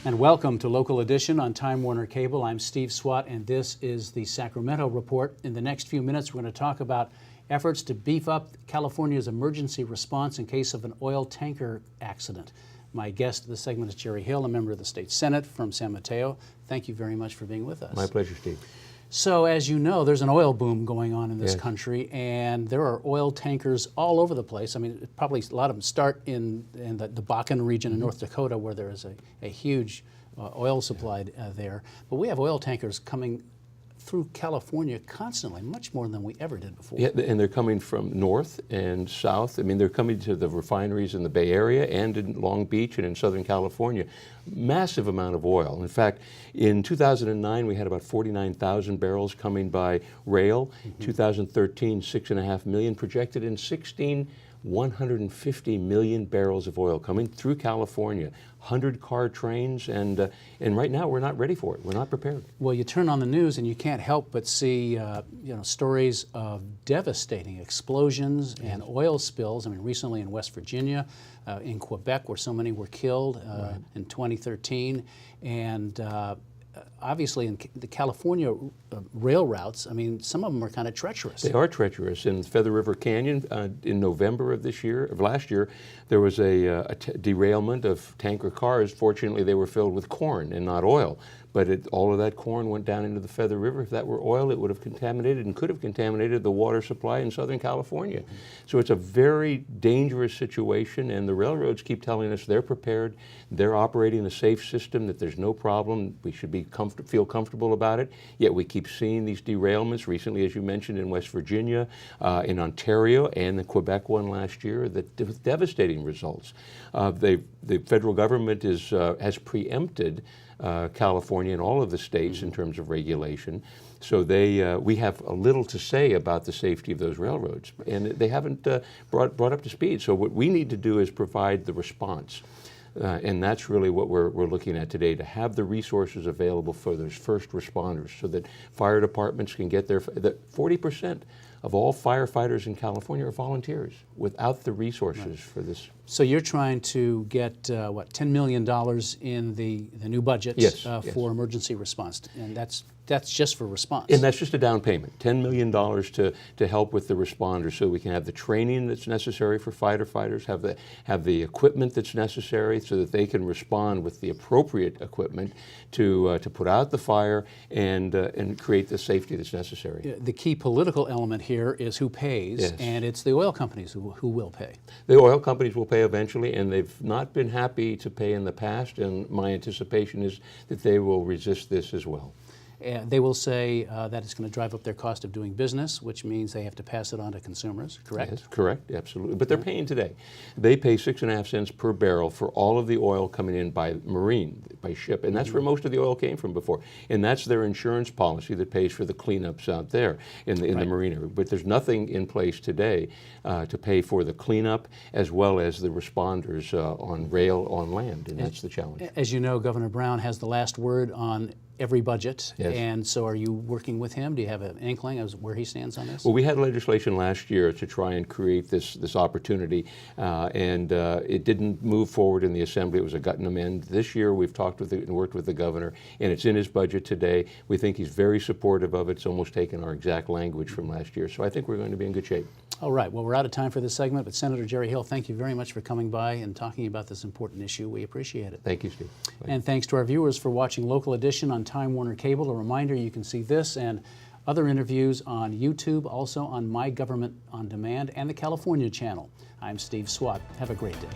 And welcome to Local Edition on Time Warner Cable. I'm Steve Swatt, and this is the Sacramento Report. In the next few minutes, we're going to talk about efforts to beef up California's emergency response in case of an oil tanker accident. My guest of the segment is Jerry Hill, a member of the State Senate from San Mateo. Thank you very much for being with us. My pleasure, Steve. So, as you know, there's an oil boom going on in this country, and there are oil tankers all over the place. I mean, probably a lot of them start in the Bakken region in North Dakota, where there is a huge oil supply there. But we have oil tankers coming through California constantly, much more than we ever did before. Yeah, and they're coming from north and south. I mean, they're coming to the refineries in the Bay Area and in Long Beach and in Southern California. Massive amount of oil. In fact, in 2009, we had about 49,000 barrels coming by rail. 2013, 6.5 million. Projected in 16, 150 million barrels of oil coming through California, 100-car trains, and right now we're not ready for it. We're not prepared. Well, you turn on the news and you can't help but see stories of devastating explosions and oil spills. I mean, recently in West Virginia, in Quebec, where so many were killed in 2013, and obviously in the California rail routes, I mean, some of them are kind of treacherous. They are treacherous. In Feather River Canyon, in November of last year, there was a derailment of tanker cars. Fortunately, they were filled with corn and not oil. But all of that corn went down into the Feather River. If that were oil, it would have contaminated and could have contaminated the water supply in Southern California. So it's a very dangerous situation, and the railroads keep telling us they're prepared, they're operating a safe system, that there's no problem, we should be feel comfortable about it. Yet we keep seeing these derailments recently, as you mentioned, in West Virginia, in Ontario, and the Quebec one last year, with devastating results. The federal government has preempted California and all of the states in terms of regulation. So we have a little to say about the safety of those railroads, and they haven't brought up to speed. So what we need to do is provide the response. And that's really what we're looking at today, to have the resources available for those first responders so that fire departments can get there. That 40% of all firefighters in California are volunteers without the resources for this. So you're trying to get, $10 million in the new budget for emergency response, and that's just for response. And that's just a down payment, $10 million to help with the responders, so we can have the training that's necessary for firefighters, have the equipment that's necessary so that they can respond with the appropriate equipment to put out the fire and create the safety that's necessary. The key political element here is who pays, and it's the oil companies who will pay. The oil companies will pay eventually, and they've not been happy to pay in the past, and my anticipation is that they will resist this as well. They will say that it's going to drive up their cost of doing business, which means they have to pass it on to consumers, correct? Yes, correct, absolutely. But they're paying today. They pay 6.5 cents per barrel for all of the oil coming in by ship, and that's where most of the oil came from before. And that's their insurance policy that pays for the cleanups out there in the marina. But there's nothing in place today to pay for the cleanup as well as the responders on rail, on land, and that's the challenge. As you know, Governor Brown has the last word on every budget, and so are you working with him? Do you have an inkling of where he stands on this? Well, we had legislation last year to try and create this opportunity, and it didn't move forward in the Assembly. It was a gut and amend. This year we've talked with and worked with the governor, and it's in his budget today. We think he's very supportive of it. It's almost taken our exact language from last year, so I think we're going to be in good shape. All right, well, we're out of time for this segment, but Senator Jerry Hill, thank you very much for coming by and talking about this important issue. We appreciate it. Thank you, Steve. Bye. And thanks to our viewers for watching Local Edition on Time Warner Cable. A reminder, you can see this and other interviews on YouTube, also on My Government on Demand and the California channel. I'm Steve Swatt. Have a great day.